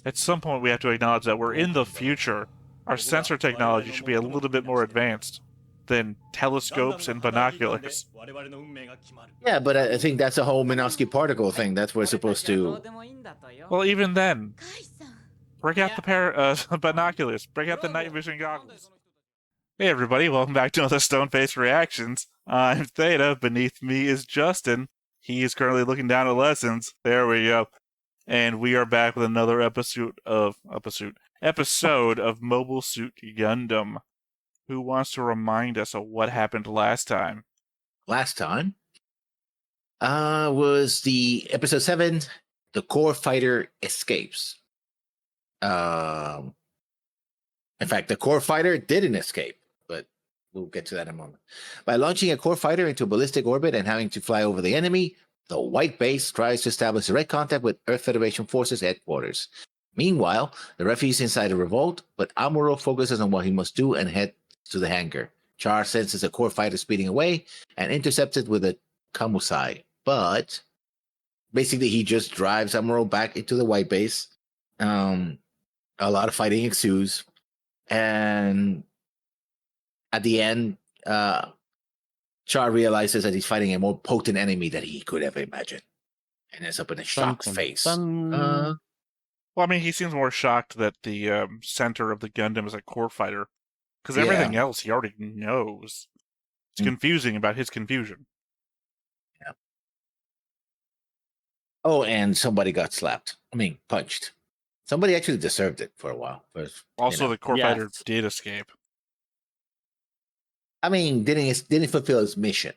At some point, we have to acknowledge that we're in the future. Our sensor technology should be a little bit more advanced than telescopes and binoculars. Yeah, but I think that's a whole Minovsky particle thing. That's what we're supposed to... Well, even then, break out the binoculars. Break out the night vision goggles. Hey everybody, welcome back to another Stone-Faced Reactions. I'm Theta. Beneath me is Justin. He is currently looking down at lessons. There we go. And we are back with another episode of Mobile Suit Gundam. Who wants to remind us of what happened last time? Last time was the episode 7, The Core Fighter Escapes. In fact, the Core Fighter didn't escape, but we'll get to that in a moment. By launching a Core Fighter into a ballistic orbit and having to fly over the enemy, the White Base tries to establish direct contact with Earth Federation Forces headquarters. Meanwhile, the refugees inside a revolt, but Amuro focuses on what he must do and head to the hangar. Char senses a Core Fighter speeding away and intercepts it with a Kamusai. But basically, he just drives Amuro back into the White Base. A lot of fighting ensues. And at the end, Char realizes that he's fighting a more potent enemy than he could ever imagine. And ends up in a shocked face. Well, I mean, he seems more shocked that the center of the Gundam is a Core Fighter. Because everything else he already knows. It's confusing about his confusion. Yeah. Oh, and somebody got slapped. I mean, punched. Somebody actually deserved it for a while. Also, the Core Fighter did escape. I mean, didn't fulfill his mission.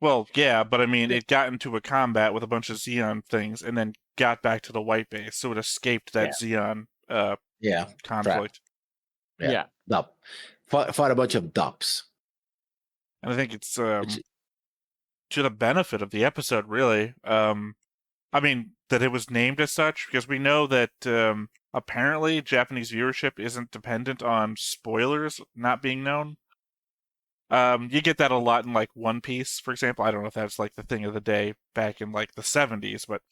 Well, yeah, but I mean, it got into a combat with a bunch of Zeon things and then got back to the White Base, so it escaped that Zeon conflict. Yeah. Dup. Fought a bunch of dups. And I think it's to the benefit of the episode, really. I mean, that it was named as such, because we know that apparently Japanese viewership isn't dependent on spoilers not being known. You get that a lot in, like, One Piece, for example. I don't know if that's, like, the thing of the day back in, like, the 70s, but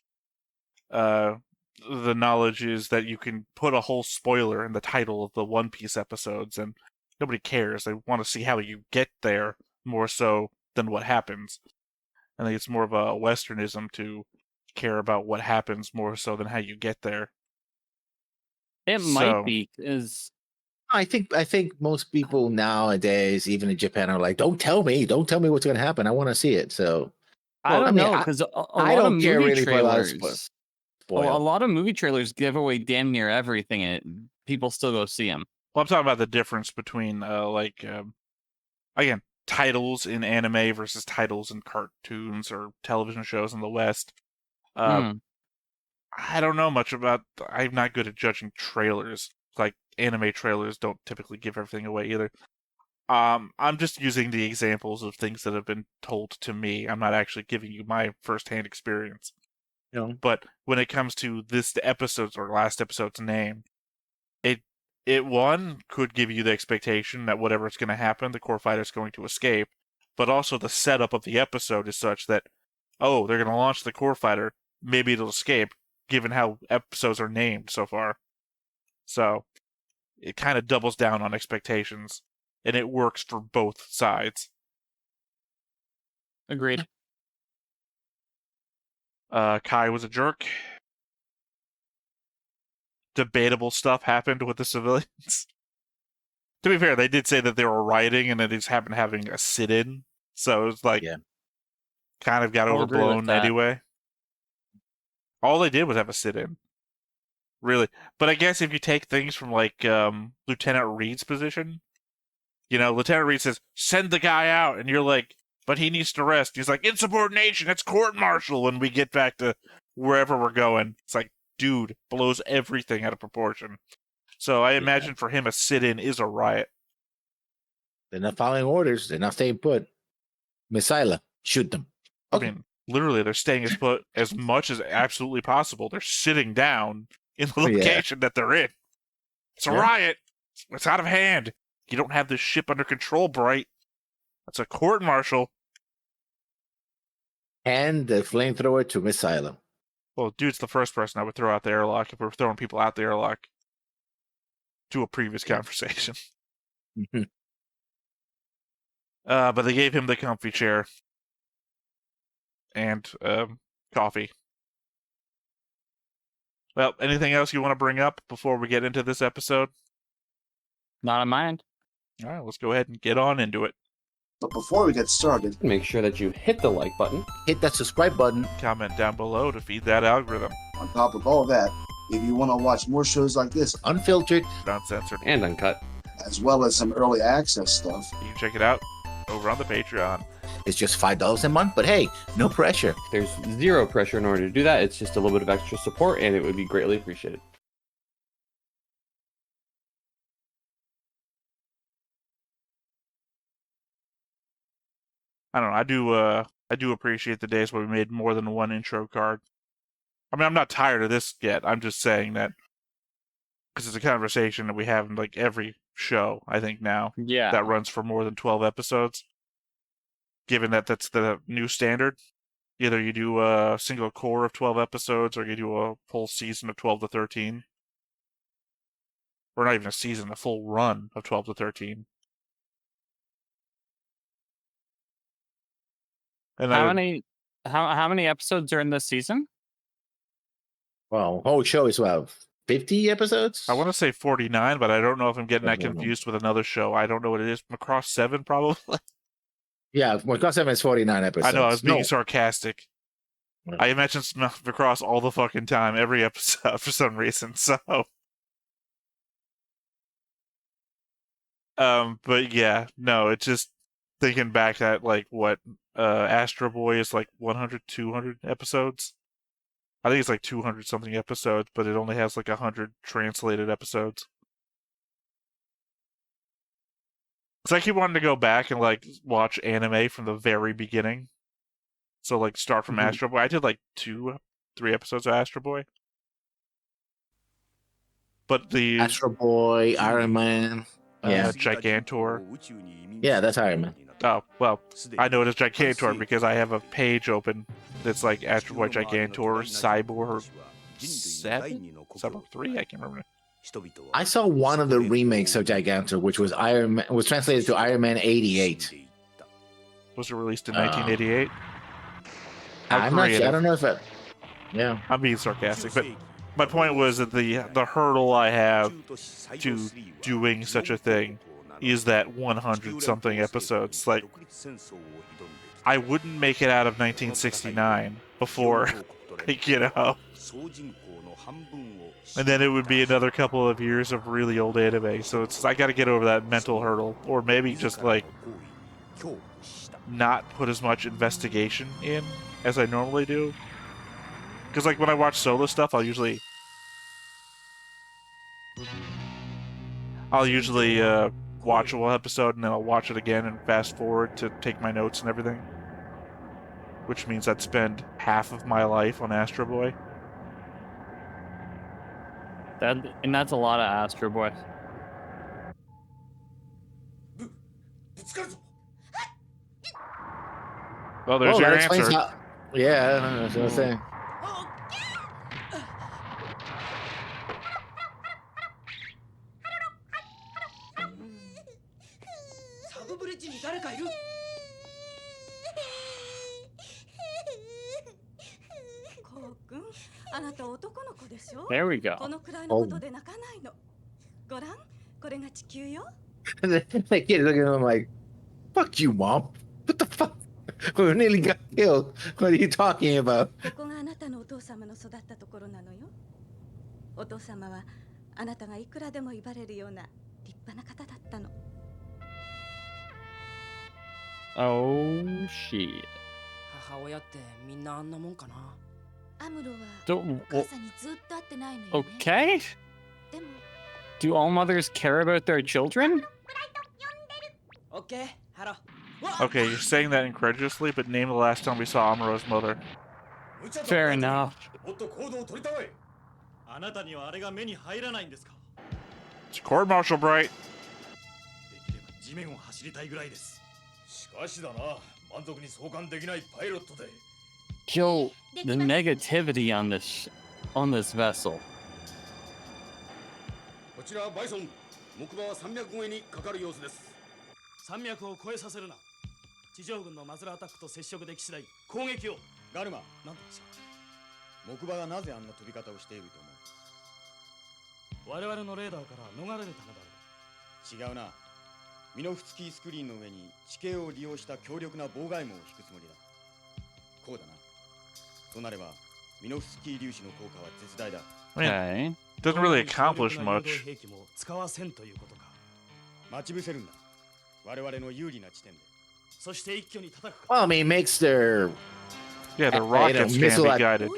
the knowledge is that you can put a whole spoiler in the title of the One Piece episodes, and nobody cares. They want to see how you get there more so than what happens. I think it's more of a Westernism to care about what happens more so than how you get there. It might be, is I think most people nowadays, even in Japan, are like, don't tell me what's going to happen. I want to see it. So I don't know, because I don't care really for a lot of spoilers. A lot of movie trailers give away damn near everything, and people still go see them. Well, I'm talking about the difference between, again, titles in anime versus titles in cartoons or television shows in the West. I don't know much about... I'm not good at judging trailers. Like, anime trailers don't typically give everything away either. I'm just using the examples of things that have been told to me. I'm not actually giving you my first-hand experience. But when it comes to this episode's or last episode's name, it one could give you the expectation that whatever's going to happen, the Core Fighter's going to escape. But also the setup of the episode is such that, oh, they're going to launch the Core Fighter, maybe it'll escape, given how episodes are named so far. So it kind of doubles down on expectations, and it works for both sides. Agreed. Kai was a jerk. Debatable stuff happened with the civilians. To be fair, they did say that they were rioting and they just happened having a sit-in. So it was like, kind of got overblown anyway. All they did was have a sit-in. Really. But I guess if you take things from, like, Lieutenant Reed's position, Lieutenant Reed says, send the guy out, and you're like, but he needs to rest. He's like, insubordination, that's court-martial when we get back to wherever we're going. It's like, dude, blows everything out of proportion. So I imagine for him a sit-in is a riot. They're not following orders. They're not staying put. Missile, shoot them. Okay. I mean, literally, they're staying as put as much as absolutely possible. They're sitting down in the location that they're in. It's a riot. It's out of hand. You don't have this ship under control, Bright. That's a court-martial. And the flamethrower to Missile. Well, dude's the first person I would throw out the airlock if we're throwing people out the airlock to a previous conversation. But they gave him the comfy chair and coffee. Well, anything else you want to bring up before we get into this episode? Not on my end. All right, let's go ahead and get on into it. But before we get started, make sure that you hit the like button, hit that subscribe button, comment down below to feed that algorithm. On top of all that, if you want to watch more shows like this, unfiltered, uncensored, and uncut, as well as some early access stuff, you can check it out over on the Patreon. It's just $5 a month, but hey, no pressure. There's zero pressure in order to do that. It's just a little bit of extra support, and it would be greatly appreciated. I don't know. I do appreciate the days where we made more than one intro card. I mean, I'm not tired of this yet. I'm just saying that because it's a conversation that we have in like every show, I think now. Yeah. That runs for more than 12 episodes. Given that that's the new standard. Either you do a single core of 12 episodes or you do a full season of 12 to 13. Or not even a season, a full run of 12 to 13. And how many episodes are in this season? Well, whole show is about 50 episodes. I want to say 49, but I don't know if I'm getting that confused with another show. I don't know what it is. Macross 7, probably. Yeah, Macross 7 is 49 episodes. I know, I was being sarcastic. I mentioned Macross all the fucking time, every episode for some reason. So, but yeah, no, it's just thinking back at like what Astro Boy is like 100, 200 episodes. I think it's like 200 something episodes, but it only has like 100 translated episodes. Because I keep wanting to go back and like watch anime from the very beginning. So like start from Astro Boy. I did like 2-3 episodes of Astro Boy. But the Astro Boy, Iron Man, Gigantor. Yeah, that's Iron Man. Oh, well, I know it is Gigantor because I have a page open that's like Astro Boy, Gigantor, Cyborg 7? Cyborg 3? I can't remember. I saw one of the remakes of Gigantor, which was was translated to Iron Man 88. Was it released in 1988? I'm not sure. I don't know if it... Yeah. I'm being sarcastic, but my point was that the hurdle I have to doing such a thing is that 100 something episodes. Like, I wouldn't make it out of 1969 before, you know. And then it would be another couple of years of really old anime. So it's I got to get over that mental hurdle, or maybe just like not put as much investigation in as I normally do. Because like when I watch solo stuff, I'll usually watch a whole episode and then I'll watch it again and fast forward to take my notes and everything. Which means I'd spend half of my life on Astro Boy. And that's a lot of Astro Boy. Well, there's your answer. Yeah, that's what I'm saying. There we go. Oh. The kid looking at him like, fuck you, Mom. What the fuck? We nearly got killed. What are you talking about? Oh, shit. Okay? Do all mothers care about their children? Okay, you're saying that incredulously, but name the last time we saw Amuro's mother. Fair enough. It's court martial, Bright. Yo, the negativity on this vessel. こちらバイソン、木馬は300超えにかかる様子です。300を超えさせるな。地上軍のマズラアタックと接触でき次第攻撃を。ガルマ、なんとした。木馬がなぜあんな飛び方をしていると思う。我々のレーダーから逃れるためだろう。違うな。ミノフスキースクリーンの上に地形を利用した強力な妨害網を引くつもりだ。こうだな。となればミノフスキー粒子の効果は絶大だ。Okay. Doesn't really accomplish much. 待ち伏せるんだ。我々の有利な地点で。そして一挙に叩くか。Well, I mean, makes their Yeah, the rockets can missile be at- guided.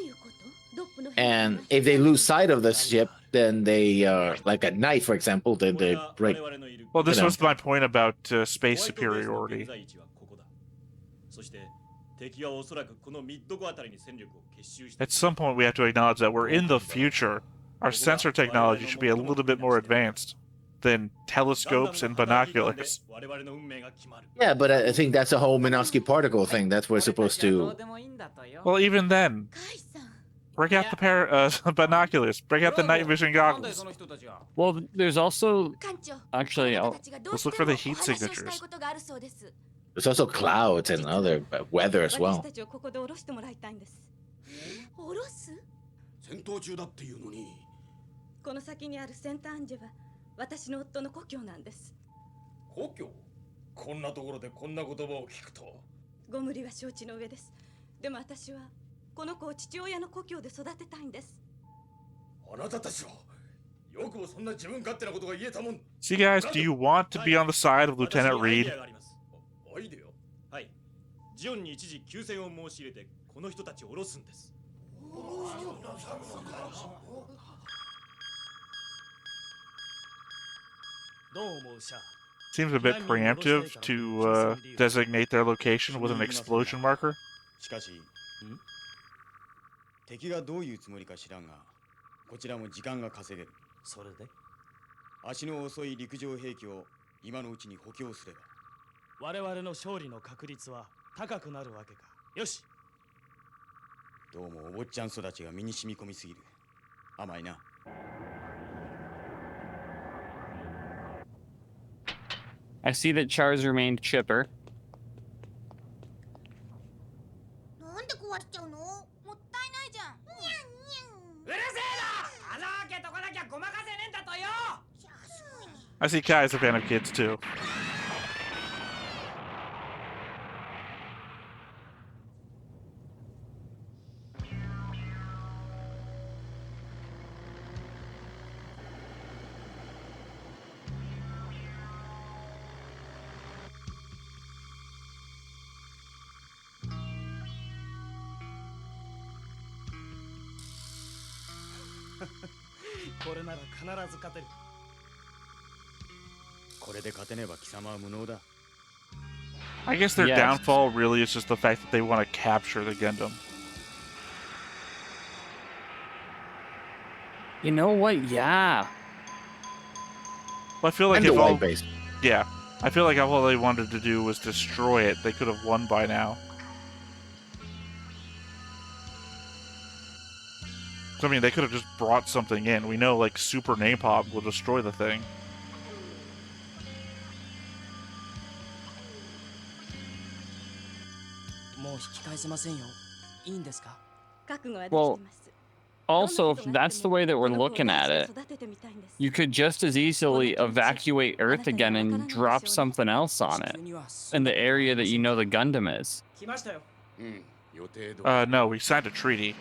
and if they lose sight of the ship, then they like at night, for example, then they break. Well, this You know. was my point about space superiority. At some point, we have to acknowledge that we're in the future. Our sensor technology should be a little bit more advanced than telescopes and binoculars. Yeah, but I think that's a whole Minovsky particle thing. That's we're supposed to. Well, even then, break out the binoculars. Break out the night vision goggles. Well, there's also actually. Let's look for the heat signatures. There's also clouds and other weather as well. 戦闘中だっていうのに。この先にあるセンターアンジェは私の夫の故郷なんです。故郷？こんなところでこんな言葉を聞くと。ご無理は承知の上です。でも私はこの子を父親の故郷で育てたいんです。あなたたちはよくもそんな自分勝手なことが言えたもん。 See, guys, do you want to be on the side of Lieutenant Reed? アイデア？はい。ジオンに一時休戦を申し入れてこの人たちを下ろすんです。 Seems a bit preemptive to designate their location with an explosion marker. しかし、敵がどういうつもりか知らんが、こちらも時間が稼げる。それで？足の遅い陸上兵器を今のうちに補強すれば、我々の勝利の確率は高くなるわけか。よし。どうもお坊ちゃん育ちが身に染み込みすぎる。甘いな。 I see that Char's remained chipper. なんで壊しちゃうの？もったいないじゃん。にゃんにゃん。うるせえな！穴開けとかなきゃごまかせねえんだとよ。 I see Kai is a fan of kids too. I guess their downfall really is just the fact that they want to capture the Gundam. You know what? Yeah. Well, I feel like And if the all, white base. yeah, I feel like if all they wanted to do was destroy it, they could have won by now. I mean, they could have just brought something in. We know, like, Super Napalm will destroy the thing. Well, also, if that's the way that we're looking at it, you could just as easily evacuate Earth again and drop something else on it in the area that you know the Gundam is. No, we signed a treaty.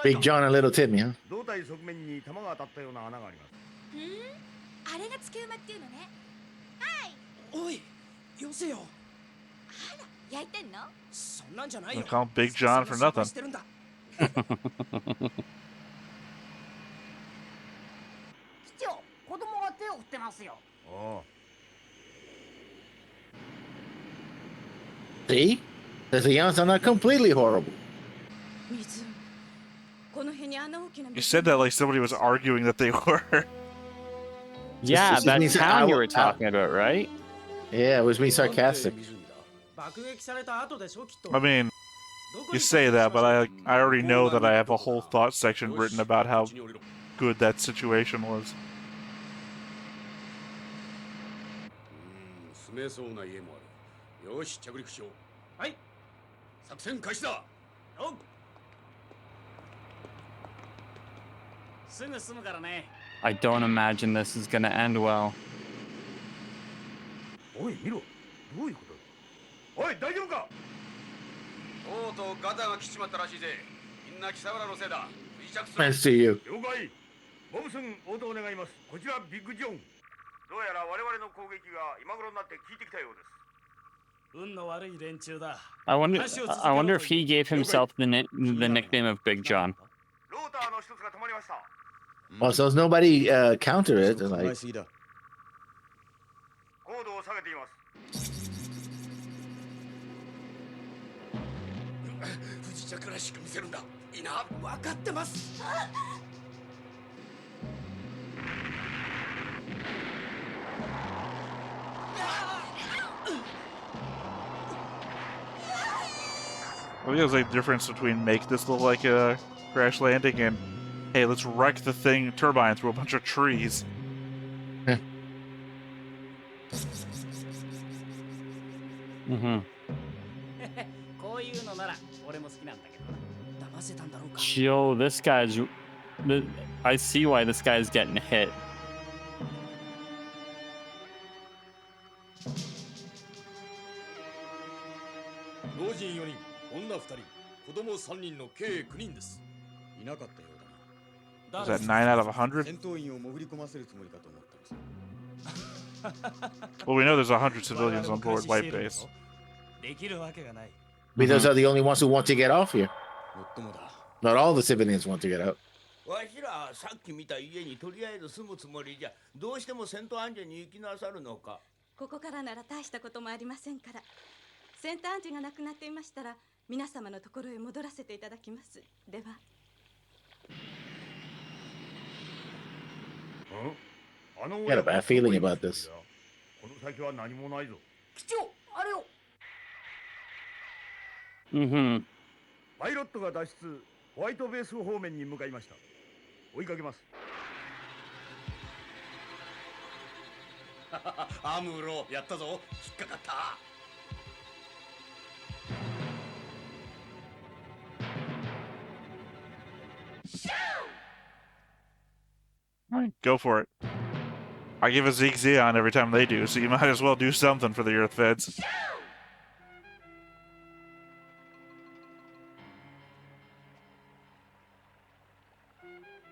Big John and Little Timmy, huh? 胴体側面に弾が当たったような穴があります。あれが地球馬っていうのね。はい。おい、よせよ。あら、焼いてんの？そんなんじゃないよ。 They call him Big John for nothing. 市長、子供が手を振ってますよ。ああ、See? The Zeons are not completely horrible. You said that like somebody was arguing that they were. Yeah, that town you were talking about, right? Yeah, it was me sarcastic. I mean, you say that, but I already know that I have a whole thought section written about how good that situation was. I don't imagine this is gonna end well. Thanks to you. I wonder if he gave himself the nickname of Big John. Well, so nobody counter it. And like, I think there's like a difference between make this look like a crash landing and hey, let's wreck the thing turbine through a bunch of trees. Yo, this guy's... I see why this guy's getting hit. Is that 9 out of 100? Well, we know there's 100 civilians on board White Base. those are the only ones who want to get off here. Not all the civilians want to get out. I got a bad feeling about this. Alright, go for it. I give a Zeke Zeon every time they do, so you might as well do something for the Earth Feds.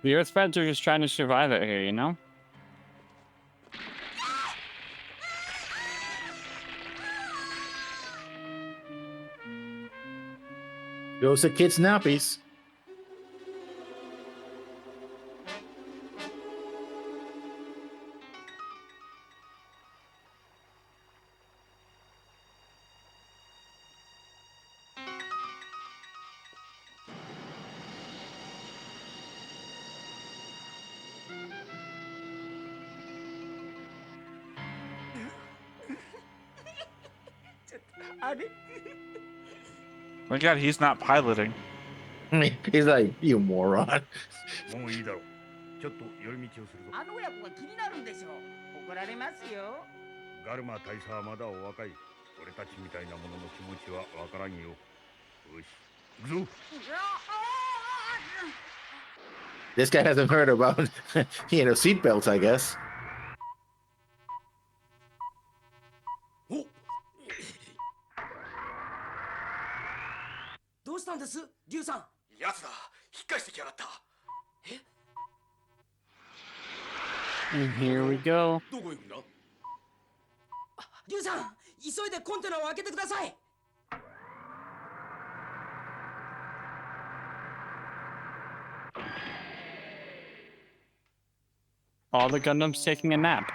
The Earth Feds are just trying to survive it here, you know? Goes the kids' nappies. My God, he's not piloting. He's like, you moron. This guy hasn't heard about, seatbelts, I guess. And here we go. All the Gundams taking a nap.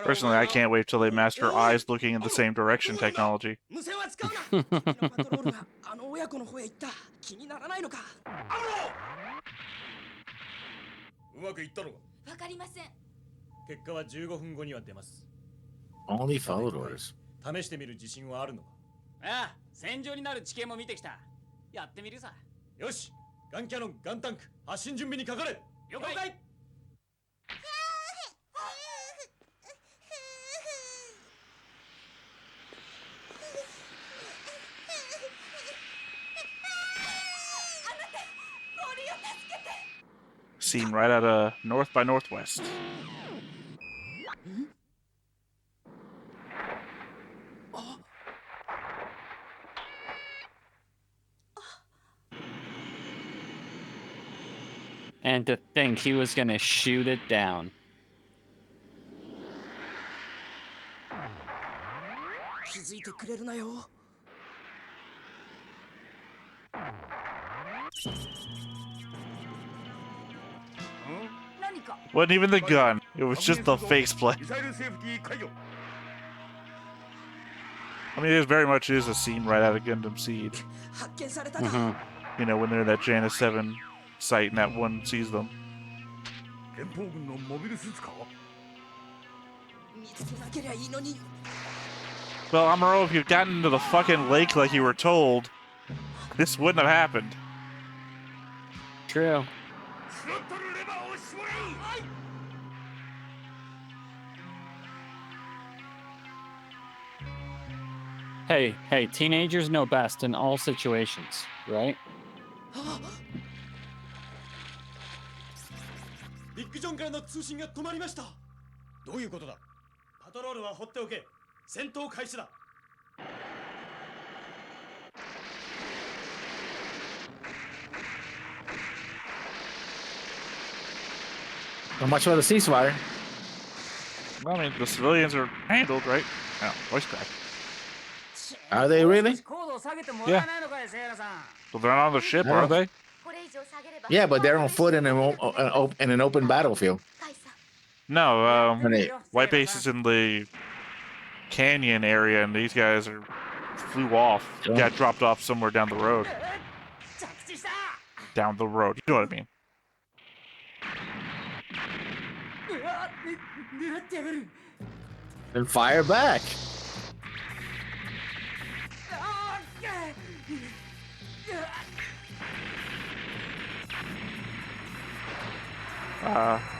Personally, I can't wait till they master eyes looking in the same direction technology. 無線は使うな敵のパトロールがあの親子の方へ行った気にならないのかうまくいったのかわかりません。結果は15分後には出ます Only followed orders. 試してみる自信はあるのかああ、戦場になる地形も見てきた。やってみるさ。よしガンキャノンガンタンク発進準備にかかれ了解。Scene right out of North by Northwest. And to think he was gonna shoot it down. 気づいてくれるなよ Wasn't even the gun. It was just the faceplate. I mean, it very much is a scene right out of Gundam Seed. 発見されたか You know, when they're in that Janus 7 site and that one sees them. 連邦軍のモビルスーツか見つけなけりゃいいのに Well, Amuro, if you'd gotten into the fucking lake like you were told, this wouldn't have happened. True. Hey, teenagers know best in all situations, right? ビッグジョンからの通信が止まりましたどういうことだパトロールは放っておけ戦闘開始だ Not much for the ceasefire. Well, I mean, the civilians are handled, right? Oh, voice crack. Are they really? Yeah. Well, they're not on the ship, are they? Yeah, but they're on foot in an open battlefield. No, Right. White Base is in the canyon area, and these guys flew off. Yeah. Got dropped off somewhere down the road. Down the road. You know what I mean? Then fire back.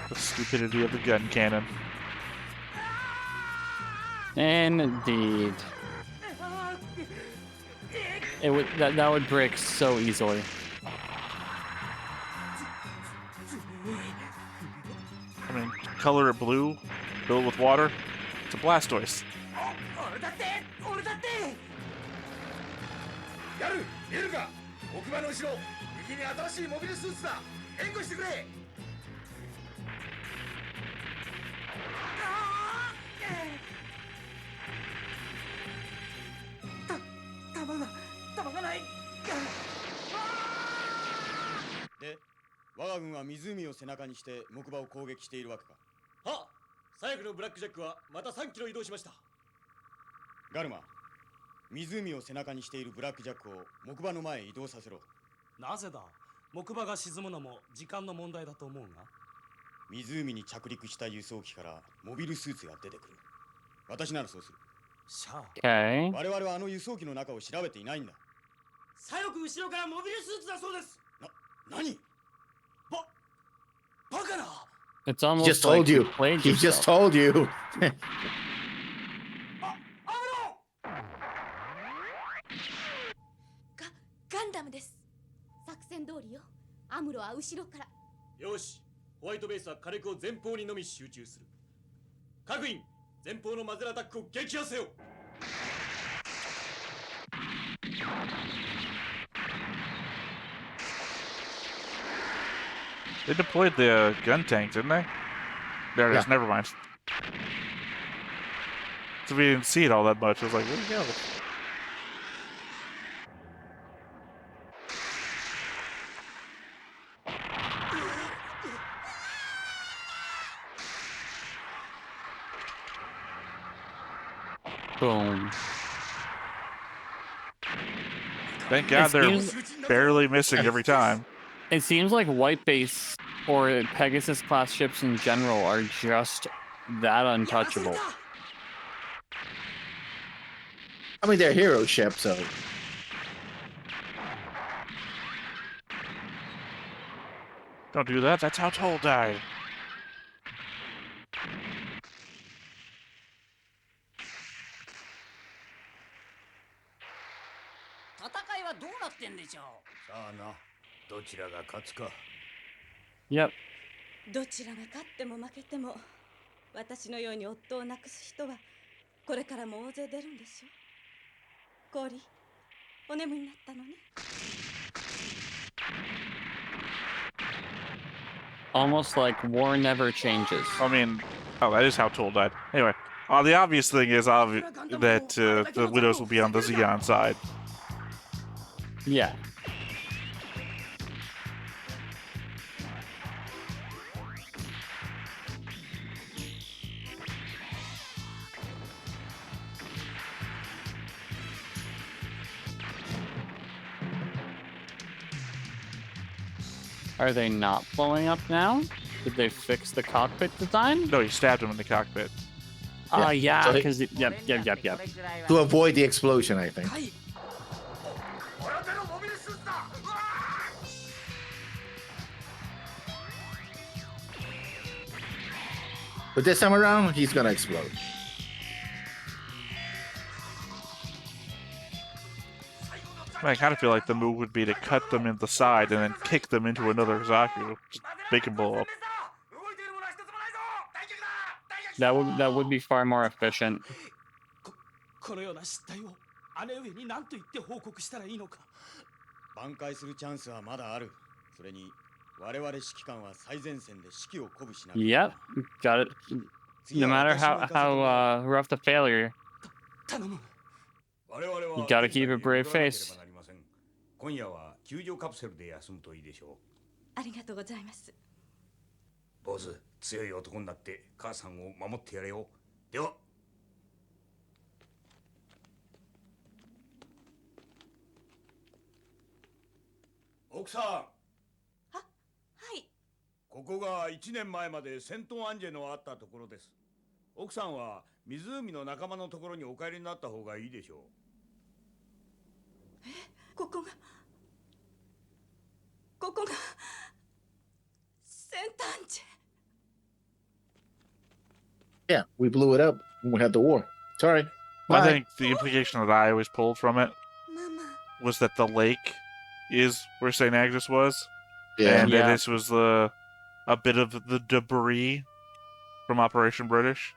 The stupidity of the gun cannon. Indeed. It would that would break so easily. I mean, color it blue, fill it with water. It's a Blastoise. やる見えるか奥歯の後ろ右に新しいモビルスーツだ援護してくれ弾がないで我が軍は湖を背中にして木馬を攻撃しているわけかは左翼のブラックジャックはまた3キロ移動しましたガルマ湖を背中にしているブラックジャックを木馬の前へ移動させろなぜだ木馬が沈むのも時間の問題だと思うが湖に着陸した輸送機からモビルスーツが出てくる私ならそうするしゃあ Okay. 我々はあの輸送機の中を調べていないんだ左翼後ろからモビルスーツだそうです何バカな It's almost Just like told you. played He just yourself. told you. ガンダムです。作戦通りよ。アムロは後ろから。よし、ホワイトベースは火力を前方にのみ集中する。各員、前方のマゼラアタックを撃破せよ。They deployed the gun tanks, didn't they? There it is. Yeah. Never mind. So we didn't see it all that much. I was like, where'd it go? Boom. Thank God they're barely missing every time. It seems like White Base or Pegasus class ships in general are just that untouchable. I mean, they're hero ships, so. Don't do that. That's how Toll died. Yep. どちらが勝っても負けても、私のように夫を亡くす人はこれからも大勢出るんでしょ。コーリー、お眠りになったのね。Almost like war never changes. I mean, oh, that is how Toll died. Anyway, the obvious thing is that the Widows will be on the Zeon side. Yeah. Are they not blowing up now? Did they fix the cockpit design? No, he stabbed him in the cockpit. Yeah, because yep. To avoid the explosion, I think. But this time around, he's gonna explode. I kind of feel like the move would be to cut them in the side and then kick them into another Zaku. Just make them blow up. That would be far more efficient. このような失態を姉上に何と言って報告したらいいのか。挽回するチャンスはまだある。それに我々指揮官は最前線で指揮を鼓舞しながら。Yep, got it. No matter how rough the failure, you gotta keep a brave face. 今夜は救助カプセルで休むといいでしょう。ありがとうございます。坊主、強い男になって母さんを守ってやれよ。では。奥さん。はい。ここが1年前までセントアンジェのあったところです。奥さんは湖の仲間のところにお帰りになった方がいいでしょう。ここがセンタンジェ。Yeah, we blew it up when we had the war. Sorry. I think the implication that I always pulled from it was that the lake is where St. Agnes was. Yeah. And that this was a bit of the debris from Operation British.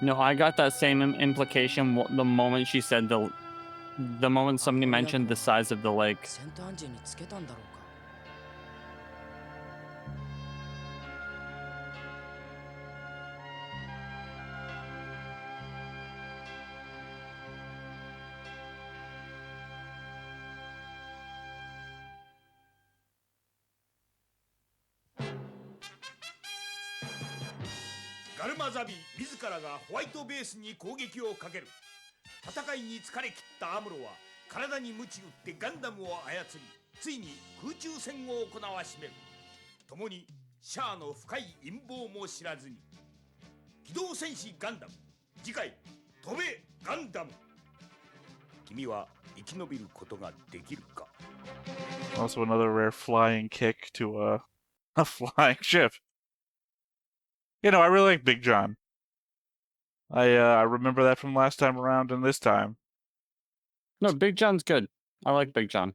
No, I got that same implication the moment she said the moment somebody mentioned the size of the lake.ガルマザビ自らがホワイトベースに攻撃をかける。戦いに疲れ切ったアムロは体に鞭打ってガンダムを操り、ついに空中戦を行わしめる。共にシャアの深い陰謀も知らずに。機動戦士ガンダム、次回飛べガンダム。君は生き延びることができるか。 Also another rare flying kick to a flying ship. You know, I really like Big John. I remember that from last time around and this time. No, Big John's good. I like Big John.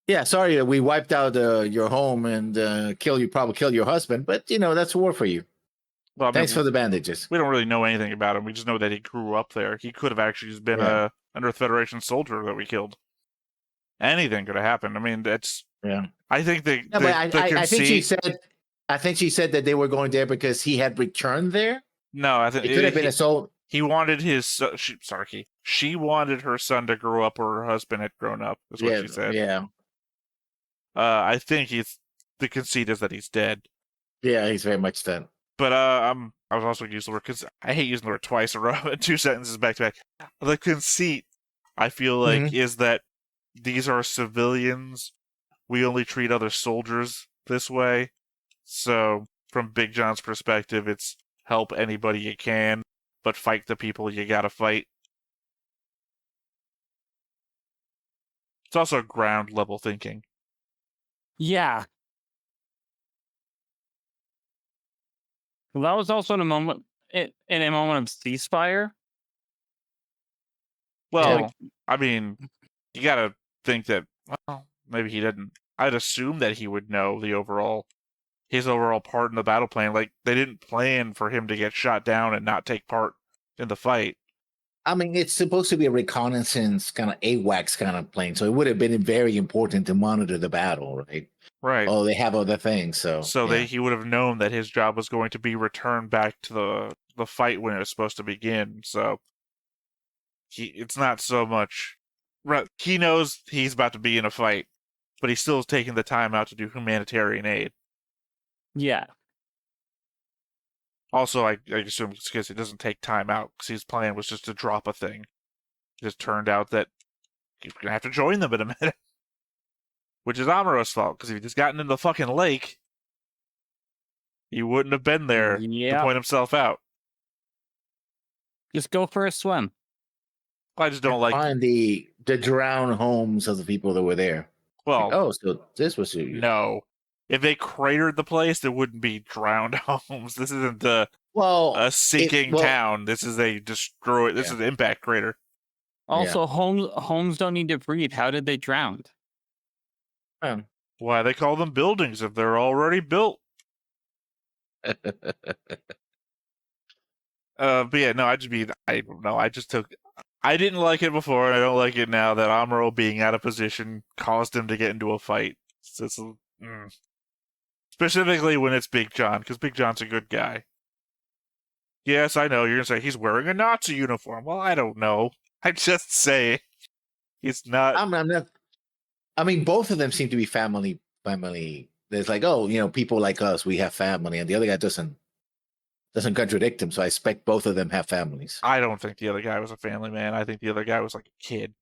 Yeah, sorry that we wiped out your home and probably kill your husband, but you know that's war for you. Well, I mean, thanks for the bandages. We don't really know anything about him. We just know that he grew up there. He could have actually just been an Earth Federation soldier that we killed. Anything could have happened. I mean, that's I think I think she said that they were going there because he had returned there. No, I think it could have been a soul. He wanted his she wanted her son to grow up where her husband had grown up. Is what she said. Yeah. I think the conceit is that he's dead. Yeah, he's very much dead. But I was also going to use the word, because I hate using the word twice in a row in 2 sentences back to back. The conceit, I feel like, is that these are civilians. We only treat other soldiers this way. So, from Big John's perspective, it's help anybody you can, but fight the people you gotta fight. It's also ground level thinking. Yeah. Well, that was also in a moment of ceasefire. Well, I mean, you gotta think that, well, maybe he didn't. I'd assume that he would know his overall part in the battle plan. Like, they didn't plan for him to get shot down and not take part in the fight. I mean, it's supposed to be a reconnaissance kind of AWACS kind of plane, so it would have been very important to monitor the battle, right? Right. Oh, they have other things, so he would have known that his job was going to be returned back to the fight when it was supposed to begin. So it's not so much. Right, he knows he's about to be in a fight, but he's still taking the time out to do humanitarian aid. Yeah. Also, I assume it's because he doesn't take time out, because his plan was just to drop a thing. It just turned out that he's going to have to join them in a minute. Which is Amuro's fault, because if he'd just gotten in the fucking lake, he wouldn't have been there to point himself out. Just go for a swim. I just don't like... Find the drowned homes of the people that were there. Well... so this was... No. If they cratered the place, there wouldn't be drowned homes. This isn't a sinking town. This is a destroy. This is an impact crater. Also, homes don't need to breathe. How did they drown? Why they call them buildings if they're already built? But yeah, no, I don't know. I didn't like it before, and I don't like it now that Amuro being out of position caused him to get into a fight. Specifically when it's Big John, because Big John's a good guy. Yes, I know, you're going to say he's wearing a Nazi uniform. Well, I don't know. I just say he's not... I'm not... I mean, both of them seem to be family. There's like, people like us, we have family, and the other guy doesn't contradict him, so I expect both of them have families. I don't think the other guy was a family man. I think the other guy was like a kid.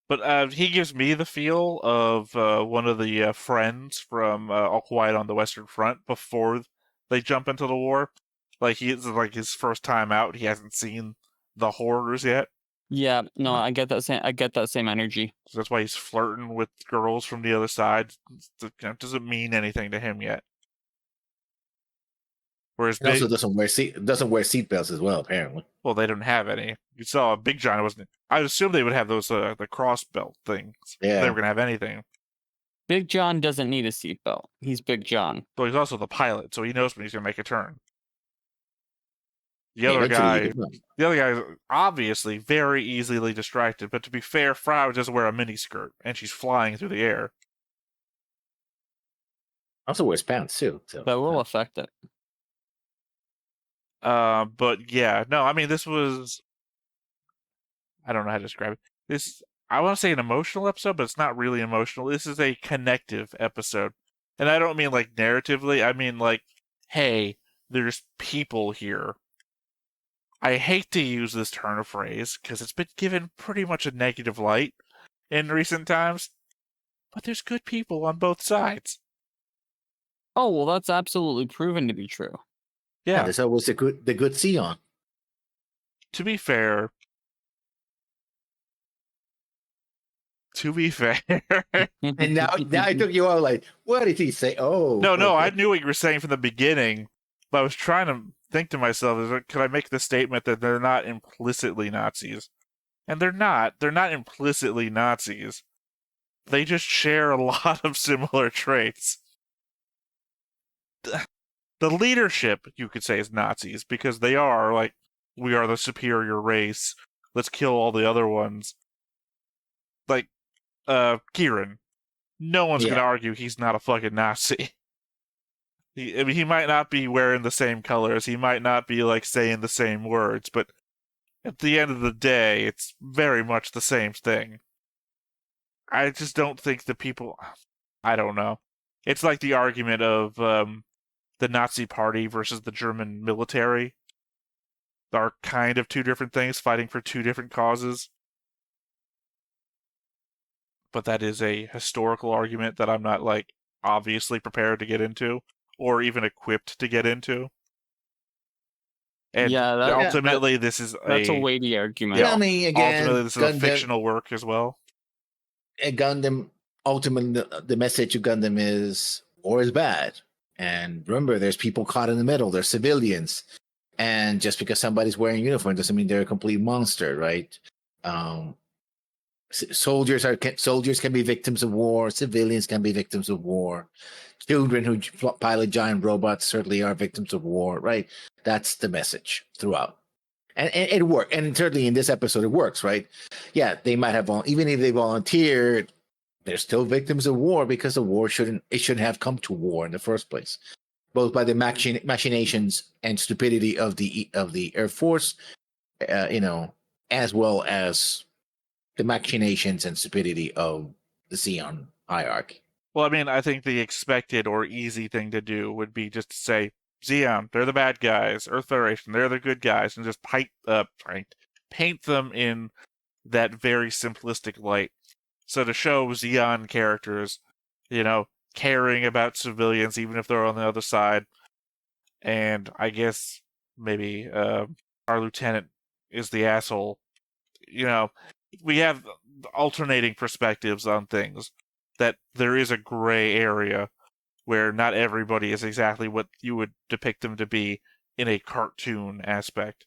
But he gives me the feel of one of the friends from All Quiet on the Western Front before they jump into the war. Like, he's like his first time out. He hasn't seen the horrors yet. Yeah, no, I get that same energy. So that's why he's flirting with girls from the other side. It doesn't mean anything to him yet. Whereas he also doesn't wear seatbelts as well, apparently. Well, they don't have any. You saw Big John wasn't. I assume they would have those the cross belt things. Yeah, if they were gonna have anything. Big John doesn't need a seatbelt. He's Big John. So he's also the pilot, so he knows when he's gonna make a turn. The other guy is obviously very easily distracted. But to be fair, Frau doesn't wear a miniskirt, and she's flying through the air. Also wears pants too. So that will affect it. But yeah, no, I mean, this was... I don't know how to describe it. I want to say an emotional episode, but it's not really emotional. This is a connective episode. And I don't mean like narratively, I mean like, hey, there's people here. I hate to use this turn of phrase, because it's been given pretty much a negative light in recent times, but there's good people on both sides. Oh, well, that's absolutely proven to be true. Yeah, there's always the good Sion. To be fair, and now I took you all like, what did he say? Oh, no, I knew what you were saying from the beginning, but I was trying to think to myself, could I make the statement that they're not implicitly Nazis? And they're not. They're not implicitly Nazis. They just share a lot of similar traits. The leadership, you could say, is Nazis, because they are like, we are the superior race. Let's kill all the other ones. Like, Kieran. No one's going to argue he's not a fucking Nazi. He might not be wearing the same colors. He might not be, like, saying the same words, but at the end of the day, it's very much the same thing. I just don't think the people... I don't know. It's like the argument of the Nazi Party versus the German military are kind of two different things, fighting for two different causes. But that is a historical argument that I'm not, like, obviously prepared to get into, or even equipped to get into. And ultimately, this is that's a weighty argument. Yeah, I mean, again, ultimately, this is a fictional work as well. And Gundam, ultimately, the message of Gundam is war is bad. And remember, there's people caught in the middle. There's civilians. And just because somebody's wearing a uniform doesn't mean they're a complete monster, right? Soldiers can be victims of war. Civilians can be victims of war. Children who pilot giant robots certainly are victims of war, right? That's the message throughout. And it worked. And certainly in this episode, it works, right? Yeah, they might have, even if they volunteered, they're still victims of war because the war shouldn't have come to war in the first place, both by the machinations and stupidity of the Air Force, as well as the machinations and stupidity of the Zeon hierarchy. Well, I mean, I think the expected or easy thing to do would be just to say, Zeon, they're the bad guys. Earth Federation, they're the good guys, and just paint them in that very simplistic light. So to show Zeon characters, caring about civilians, even if they're on the other side, and I guess maybe our lieutenant is the asshole. We have alternating perspectives on things, that there is a gray area where not everybody is exactly what you would depict them to be in a cartoon aspect.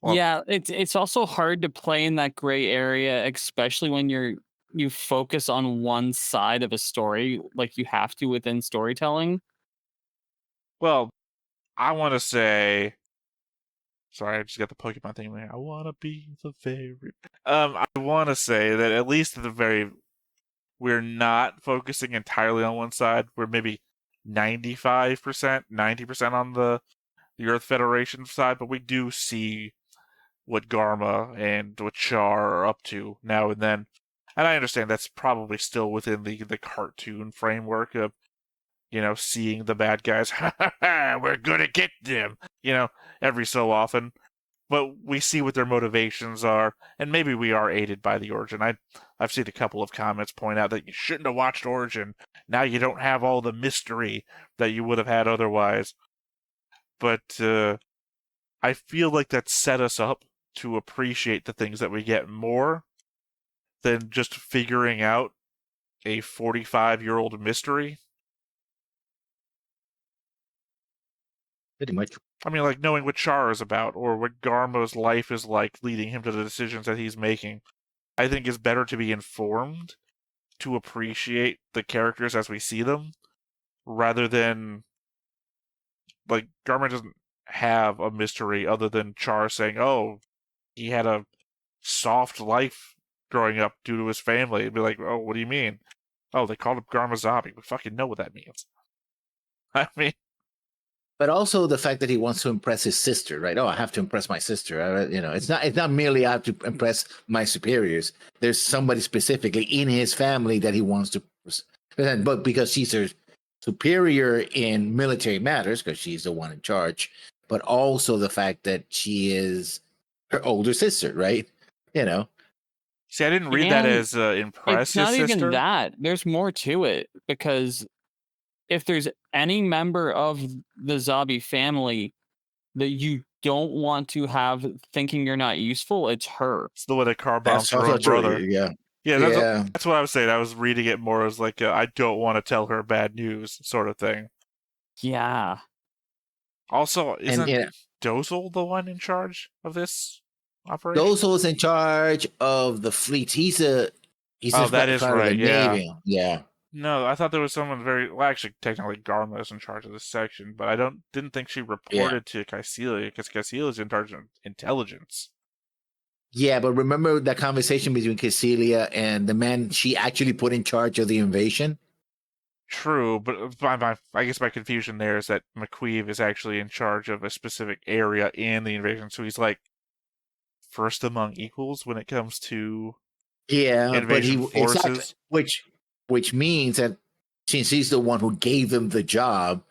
Well, yeah, it's also hard to play in that gray area, especially when you focus on one side of a story like you have to within storytelling. Well, I want to say... Sorry, I just got the Pokemon thing there. I want to be the very... I want to say that at least at the very... We're not focusing entirely on one side. We're maybe 95%, 90% on the Earth Federation side, but we do see what Garma and what Char are up to now and then. And I understand that's probably still within the cartoon framework of, seeing the bad guys. We're gonna get them, every so often. But we see what their motivations are, and maybe we are aided by the Origin. I've seen a couple of comments point out that you shouldn't have watched Origin. Now you don't have all the mystery that you would have had otherwise. But I feel like that set us up to appreciate the things that we get more than just figuring out a 45-year-old mystery. Pretty much. I mean, like knowing what Char is about, or what Garmo's life is like, leading him to the decisions that he's making. I think is better to be informed to appreciate the characters as we see them, rather than, like, Garma doesn't have a mystery other than Char saying, oh, he had a soft life growing up due to his family. It'd be like, oh, what do you mean? Oh, they called him Garma Zombie. We fucking know what that means. I mean... But also the fact that he wants to impress his sister, right? Oh, I have to impress my sister. It's not merely I have to impress my superiors. There's somebody specifically in his family that he wants to present. But because she's her superior in military matters, because she's the one in charge, but also the fact that she is her older sister, right? See, I didn't read that as impress his sister. It's not even that. There's more to it, because if there's any member of the Zombie family that you don't want to have thinking you're not useful, it's her. It's the one that car bombs her own brother. Yeah. That's what I was saying. I was reading it more as like, I don't want to tell her bad news sort of thing. Yeah. Also, isn't Dozel the one in charge of this operation? Dozel's in charge of the fleet. He's that is right. Navy. Yeah. No, I thought there was someone actually, technically Garma is in charge of this section, but I didn't think she reported to Caecilia, because Caecilia is in charge of intelligence. Yeah, but remember that conversation between Caecilia and the man she actually put in charge of the invasion? True, but I guess my confusion there is that McQueeve is actually in charge of a specific area in the invasion, so he's like first among equals when it comes to invasion forces. Exactly, which means that since she's the one who gave them the job,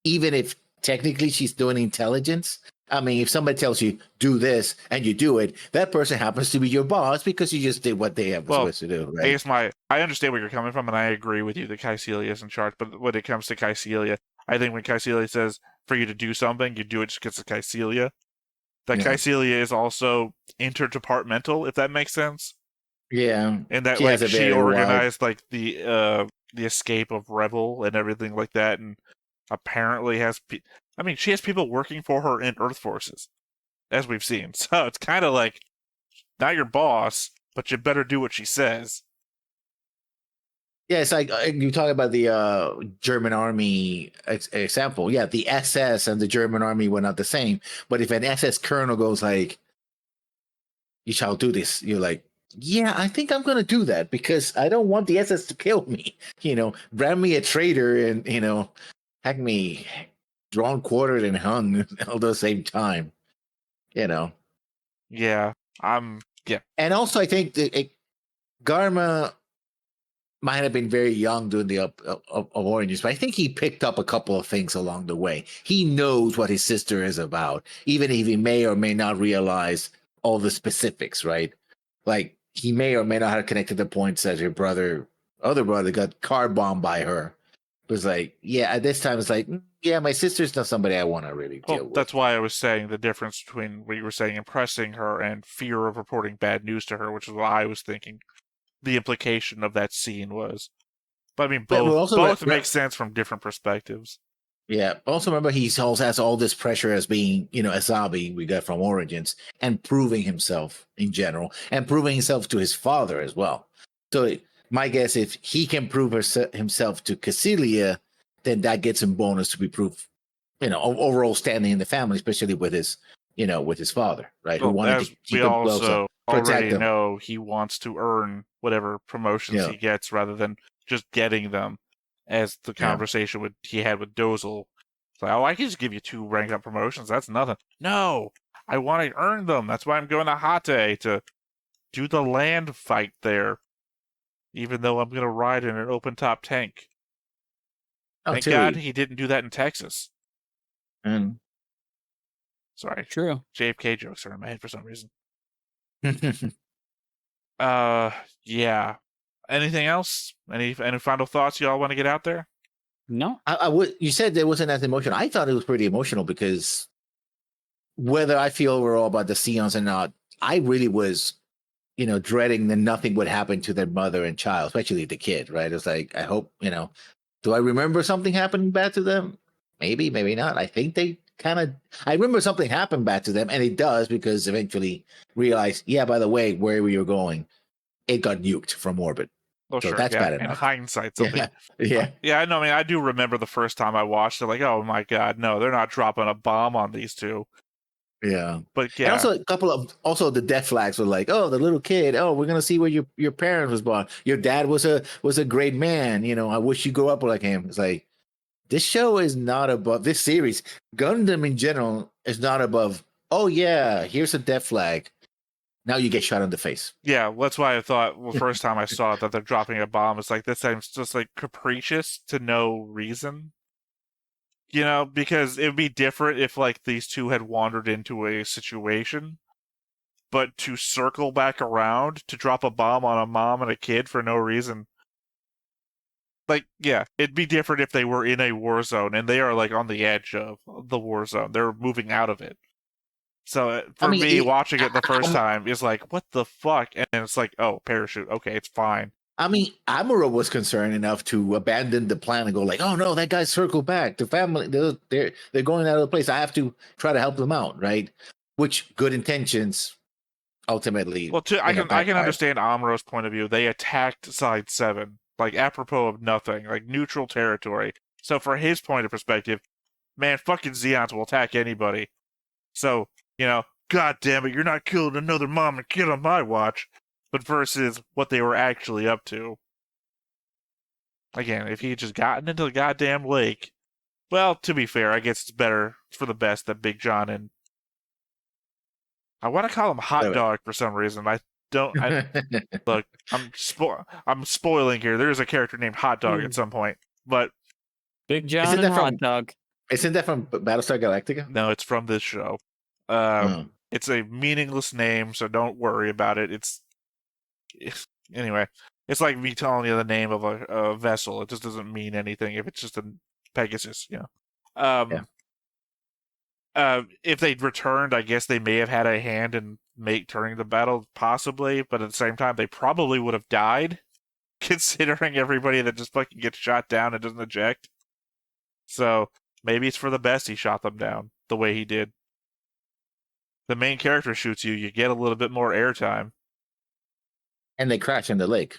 even if technically she's doing intelligence, I mean, if somebody tells you do this and you do it, that person happens to be your boss because you just did what they were supposed to do, right? I guess I understand where you're coming from, and I agree with you that Caecilia is in charge. But when it comes to Caecilia, I think when Caecilia says for you to do something, you do it just because it's Caecilia. That Caecilia is also interdepartmental, if that makes sense. Yeah, and that like she organized like the escape of Rebel and everything like that, and apparently has. I mean, she has people working for her in Earth forces, as we've seen. So it's kind of like, not your boss, but you better do what she says. Yeah, it's like you talk about the German army example. Yeah, the SS and the German army were not the same. But if an SS colonel goes like, "You shall do this," you're like, "Yeah, I think I'm going to do that because I don't want the SS to kill me. Brand me a traitor and have me drawn, quartered, and hung all at the same time." Yeah, yeah. And also, I think that Garma might have been very young during the of Oranges, but I think he picked up a couple of things along the way. He knows what his sister is about, even if he may or may not realize all the specifics, right? Like, he may or may not have connected the points that your other brother got car bombed by her. It was like, yeah, at this time, it's like, yeah, my sister's not somebody I want to really deal with. That's why I was saying the difference between what you were saying, impressing her, and fear of reporting bad news to her, which is what I was thinking the implication of that scene was. But I mean, both make sense from different perspectives. Yeah. Also, remember, he also has all this pressure as being, Asabi, we got from Origins, and proving himself in general, and proving himself to his father as well. So my guess, if he can prove himself to Caecilia, then that gets him bonus to be proof, overall standing in the family, especially with his father, right? Well, who wanted as to keep we him also close, already know, he wants to earn whatever promotions he gets rather than just getting them. As the conversation he had with Dozel, it's like, I can just give you 2 rank up promotions. That's nothing. No, I want to earn them. That's why I'm going to Hate to do the land fight there, even though I'm going to ride in an open top tank. Thank God he didn't do that in Texas. Sorry. True. JFK jokes are in my head for some reason. Yeah. Anything else? Any final thoughts y'all want to get out there? No. I would. You said it wasn't as emotional. I thought it was pretty emotional because whether I feel overall about the Sions or not, I really was, dreading that nothing would happen to their mother and child, especially the kid. Right? It's like, I hope, do I remember something happening bad to them? Maybe, maybe not. I think they I remember something happened bad to them, and it does because eventually realize, yeah, by the way, where we were going, it got nuked from orbit. Oh, so sure. that's bad in enough. Hindsight, something. Yeah. Yeah, I know. I mean, I do remember the first time I watched it, like, oh my God, no, they're not dropping a bomb on these two. Yeah. But yeah. And also a couple of the death flags were like, oh, the little kid, oh, we're gonna see where your parents was born. Your dad was a great man. I wish you grew up like him. It's like, this show is not above this series. Gundam in general is not above, oh yeah, here's a death flag. Now you get shot in the face. Yeah, that's why I thought the first time I saw it that they're dropping a bomb. It's like, this seems just like capricious to no reason. Because it would be different if like these two had wandered into a situation, but to circle back around to drop a bomb on a mom and a kid for no reason. Like, yeah, it'd be different if they were in a war zone and they are like on the edge of the war zone. They're moving out of it. So for me, watching it the first time is like, what the fuck? And it's like, oh, parachute. Okay, it's fine. I mean, Amuro was concerned enough to abandon the plan and go like, oh no, that guy circled back. The family, they're going out of the place. I have to try to help them out, right? Which good intentions ultimately. Well, I can understand Amuro's point of view. They attacked Side 7, like apropos of nothing, like neutral territory. So for his point of perspective, man, fucking Zeons will attack anybody. So, God damn it, you're not killing another mom and kid on my watch. But versus what they were actually up to. Again, if he had just gotten into the goddamn lake, well, to be fair, I guess it's better for the best that Big John and I want to call him Hot Dog for some reason. Look, I'm spoiling here. There is a character named Hot Dog at some point, but Big John and Hot Dog. Isn't that from Battlestar Galactica? No, it's from this show. It's a meaningless name, so don't worry about it. Anyway. It's like me telling you the name of a vessel. It just doesn't mean anything if it's just a Pegasus, if they'd returned, I guess they may have had a hand in turning the battle, possibly, but at the same time, they probably would have died, considering everybody that just fucking gets shot down and doesn't eject. So maybe it's for the best he shot them down the way he did. The main character shoots you, you get a little bit more airtime. And they crash in the lake.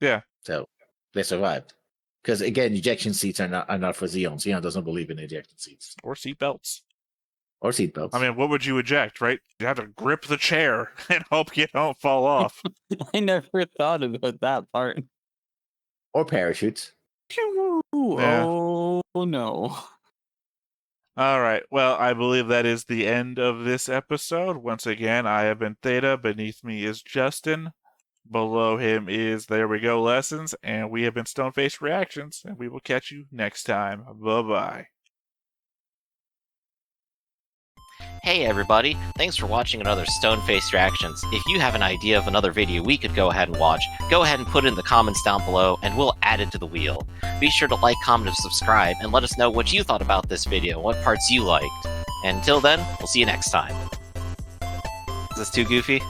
Yeah. So they survived. Because again, ejection seats are not for Xeon. Xeon doesn't believe in ejection seats. Or seatbelts. I mean, what would you eject, right? You have to grip the chair and hope you don't fall off. I never thought about that part. Or parachutes. Oh, no. All right. Well, I believe that is the end of this episode. Once again, I have been Theta. Beneath me is Justin. Below him is There We Go Lessons. And we have been Stone-Faced Reactions. And we will catch you next time. Bye-bye. Hey everybody, thanks for watching another Stone-Faced Reactions. If you have an idea of another video we could go ahead and watch, go ahead and put it in the comments down below and we'll add it to the wheel. Be sure to like, comment, and subscribe and let us know what you thought about this video, what parts you liked. And until then, we'll see you next time. Is this too goofy?